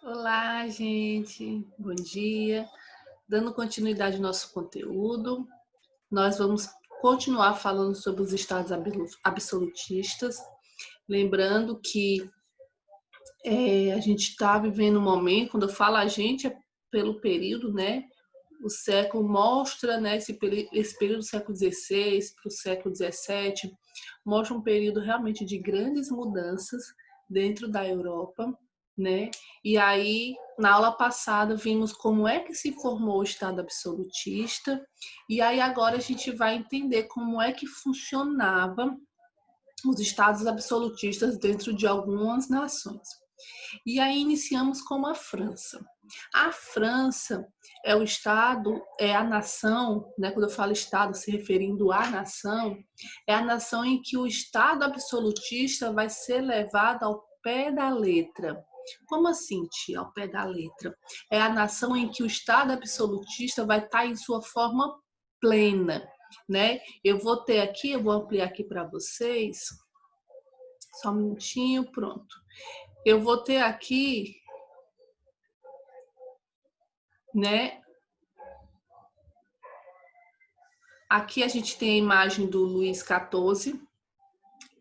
Olá, gente. Bom dia. Dando continuidade ao nosso conteúdo, nós vamos continuar falando sobre os estados absolutistas. Lembrando que a gente está vivendo um momento, quando eu falo a gente, é pelo período, né? O século mostra, né, esse período do século XVI para o século XVII, mostra um período realmente de grandes mudanças dentro da Europa, né? E aí, na aula passada, vimos como é que se formou o Estado absolutista, e aí agora a gente vai entender como é que funcionava os estados absolutistas dentro de algumas nações. E aí iniciamos com a França. A França é o estado, é a nação, né, quando eu falo estado se referindo à nação, é a nação em que o estado absolutista vai ser levado ao pé da letra. Como assim, tia, ao pé da letra? É a nação em que o estado absolutista vai estar em sua forma plena, né? Eu vou ter aqui, eu vou ampliar aqui para vocês, só um minutinho, pronto. Eu vou ter aqui, né? Aqui a gente tem a imagem do Luís XIV,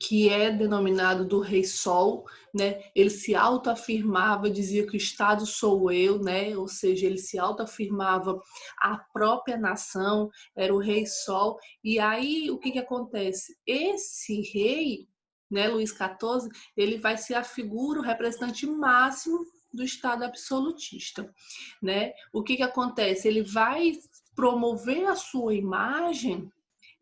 que é denominado do Rei Sol, né? Ele se autoafirmava, dizia que o Estado sou eu, né? Ou seja, ele se autoafirmava a própria nação, era o Rei Sol. E aí o que acontece? Esse rei, né, Luís XIV, ele vai ser a figura, o representante máximo do Estado absolutista, né? O que acontece? Ele vai promover a sua imagem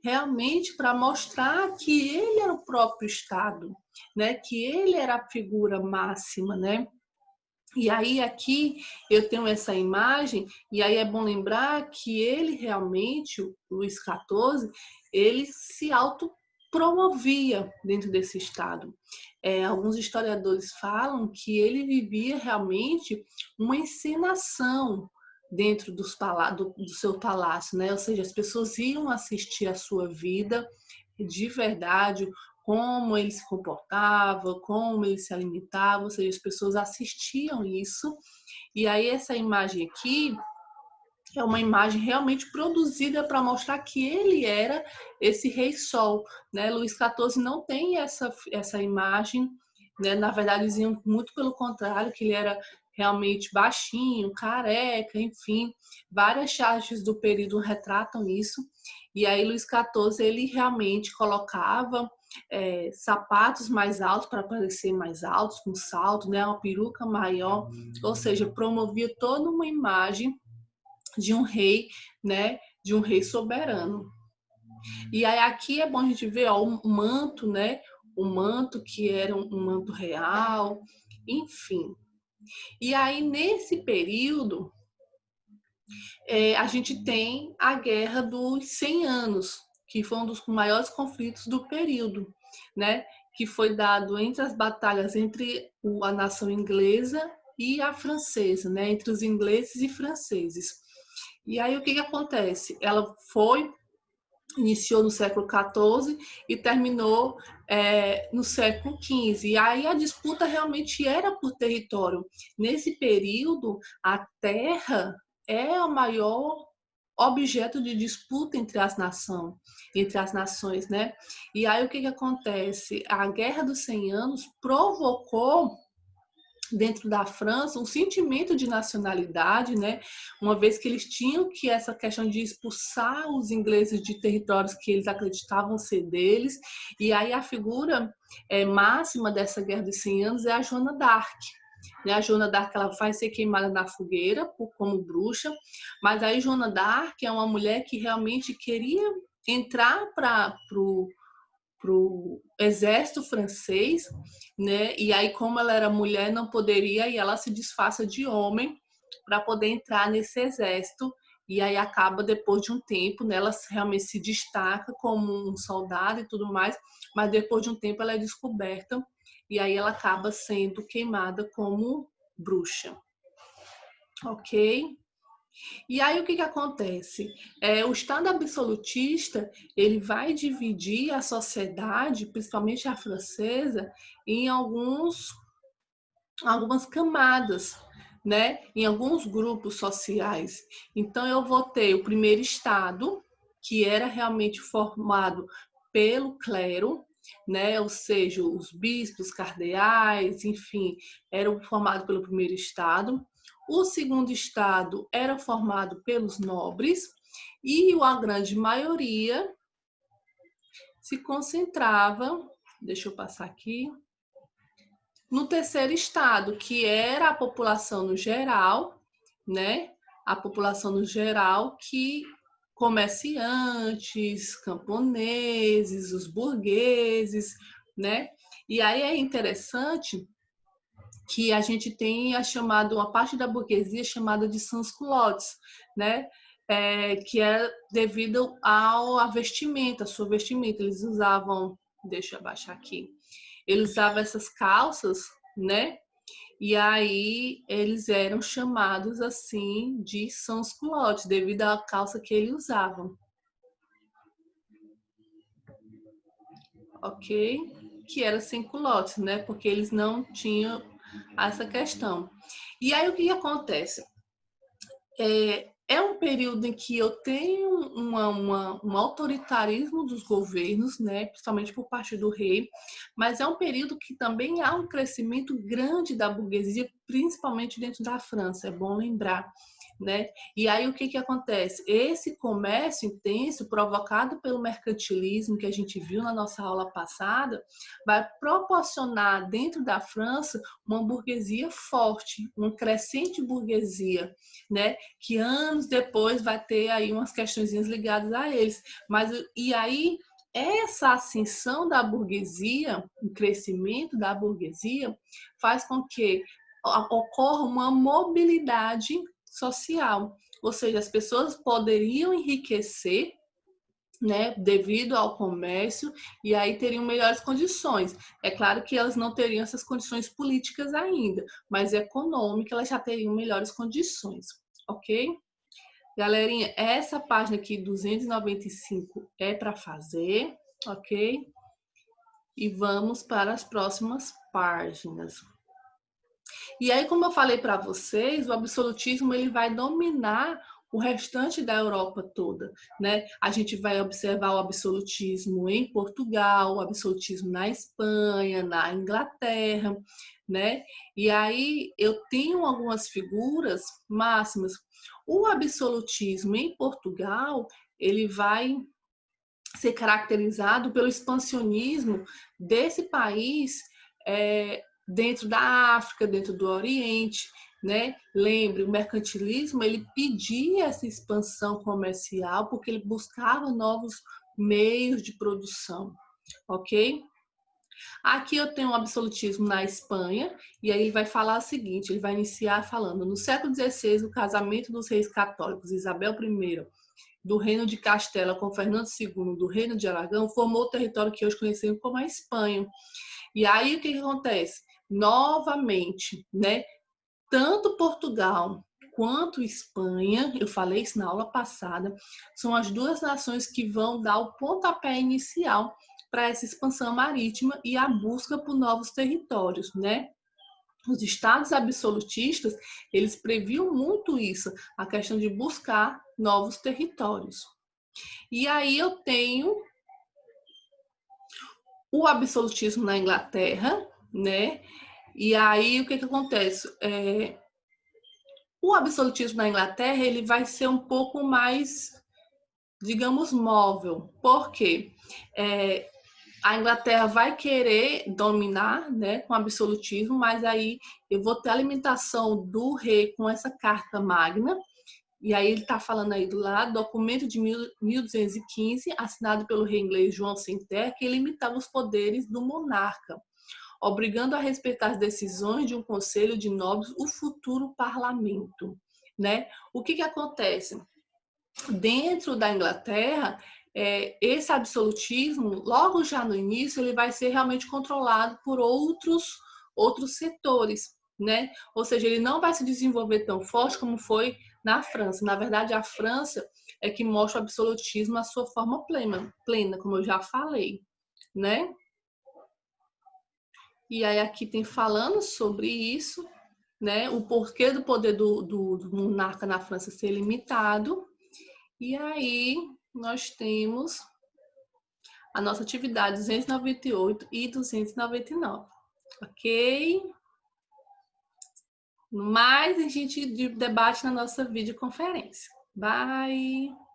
realmente para mostrar que ele era o próprio Estado, né? Que ele era a figura máxima, né? E aí aqui eu tenho essa imagem, e aí é bom lembrar que ele realmente, o Luís XIV, ele se autopromovia dentro desse Estado. Alguns historiadores falam que ele vivia realmente uma encenação dentro do seu palácio, né? Ou seja, as pessoas iam assistir a sua vida de verdade, como ele se comportava, como ele se alimentava, ou seja, as pessoas assistiam isso. E aí essa imagem aqui é uma imagem realmente produzida para mostrar que ele era esse rei sol, né? Luís XIV não tem essa imagem, né? Na verdade diziam muito pelo contrário, que ele era realmente baixinho, careca, enfim, várias charges do período retratam isso. E aí Luís XIV ele realmente colocava sapatos mais altos para parecer mais altos, com salto, né? Uma peruca maior, ou seja, promovia toda uma imagem de um rei, né? De um rei soberano. E aí aqui é bom a gente ver ó, o manto, né? O manto que era um manto real, enfim. E aí nesse período a gente tem a Guerra dos 100 Anos, que foi um dos maiores conflitos do período, né? Que foi dado entre as batalhas entre a nação inglesa e a francesa, né? Entre os ingleses e franceses. E aí o que acontece? Ela iniciou no século XIV e terminou no século XV. E aí a disputa realmente era por território. Nesse período, a terra é o maior objeto de disputa entre as nações, né? E aí o que acontece? A Guerra dos 100 Anos provocou dentro da França um sentimento de nacionalidade, né? Uma vez que eles tinham que essa questão de expulsar os ingleses de territórios que eles acreditavam ser deles, e aí a figura máxima dessa Guerra dos 100 Anos é a Joana d'Arc. Né? A Joana d'Arc ela vai ser queimada na fogueira como bruxa, mas aí Joana d'Arc é uma mulher que realmente queria entrar para o exército francês, né? E aí, como ela era mulher, não poderia, e ela se disfarça de homem para poder entrar nesse exército. E aí acaba, depois de um tempo, né, ela realmente se destaca como um soldado e tudo mais, mas depois de um tempo ela é descoberta e aí ela acaba sendo queimada como bruxa, ok? E aí o que acontece? O Estado absolutista ele vai dividir a sociedade, principalmente a francesa, em algumas camadas, né, em alguns grupos sociais. Então, eu vou ter o primeiro estado, que era realmente formado pelo clero, né, ou seja, os bispos, cardeais, enfim, eram formados pelo primeiro estado. O segundo estado era formado pelos nobres e a grande maioria se concentrava, deixa eu passar aqui, no terceiro estado, que era a população no geral, né? A população no geral que comerciantes, camponeses, os burgueses, né? E aí é interessante que a gente tem uma parte da burguesia chamada de sans-culottes, né? Que é devido à vestimenta, a sua vestimenta. Eles usavam, deixa eu abaixar aqui, eles usavam essas calças, né? E aí eles eram chamados assim de sans-culottes, devido à calça que eles usavam. Ok? Que era sem culottes, né? Porque eles não tinham essa questão. E aí o que acontece? É um período em que eu tenho um autoritarismo dos governos, né, principalmente por parte do rei, mas é um período que também há um crescimento grande da burguesia, principalmente dentro da França, é bom lembrar. Né? E aí o que acontece? Esse comércio intenso provocado pelo mercantilismo que a gente viu na nossa aula passada vai proporcionar dentro da França uma burguesia forte, uma crescente burguesia, né? Que anos depois vai ter aí umas questõezinhas ligadas a eles. Mas e aí essa ascensão da burguesia, o crescimento da burguesia, faz com que ocorra uma mobilidade social, ou seja, as pessoas poderiam enriquecer, né, devido ao comércio, e aí teriam melhores condições. É claro que elas não teriam essas condições políticas ainda, mas econômicas elas já teriam melhores condições, ok? Galerinha, essa página aqui, 295, é para fazer, ok? E vamos para as próximas páginas. E aí, como eu falei para vocês, o absolutismo ele vai dominar o restante da Europa toda, né? A gente vai observar o absolutismo em Portugal, o absolutismo na Espanha, na Inglaterra, né? E aí eu tenho algumas figuras máximas. O absolutismo em Portugal, ele vai ser caracterizado pelo expansionismo desse país dentro da África, dentro do Oriente, né? Lembre, o mercantilismo ele pedia essa expansão comercial porque ele buscava novos meios de produção, ok? Aqui eu tenho um absolutismo na Espanha, e aí ele vai falar o seguinte, ele vai iniciar falando, no século XVI, o casamento dos reis católicos, Isabel I, do Reino de Castela com Fernando II, do Reino de Aragão, formou o território que hoje conhecemos como a Espanha. E aí o que acontece? Novamente, né? Tanto Portugal quanto Espanha, eu falei isso na aula passada, são as duas nações que vão dar o pontapé inicial para essa expansão marítima e a busca por novos territórios, né? Os estados absolutistas, eles previam muito isso, a questão de buscar novos territórios. E aí eu tenho o absolutismo na Inglaterra, né? E aí o que acontece? O absolutismo na Inglaterra ele vai ser um pouco mais, digamos, móvel. Por quê? A Inglaterra vai querer dominar, né, com absolutismo, mas aí eu vou ter a limitação do rei com essa carta magna. E aí ele está falando aí do lado, documento de 1215, assinado pelo rei inglês João Sem Terra, que limitava os poderes do monarca, obrigando a respeitar as decisões de um conselho de nobres, o futuro parlamento, né? O que acontece? Dentro da Inglaterra, esse absolutismo, logo já no início, ele vai ser realmente controlado por outros setores, né? Ou seja, ele não vai se desenvolver tão forte como foi na França. Na verdade, a França é que mostra o absolutismo na sua forma plena, como eu já falei, né? E aí aqui tem falando sobre isso, né? O porquê do poder do monarca na França ser limitado. E aí nós temos a nossa atividade 298 e 299, ok? Mais a gente debate na nossa videoconferência. Bye!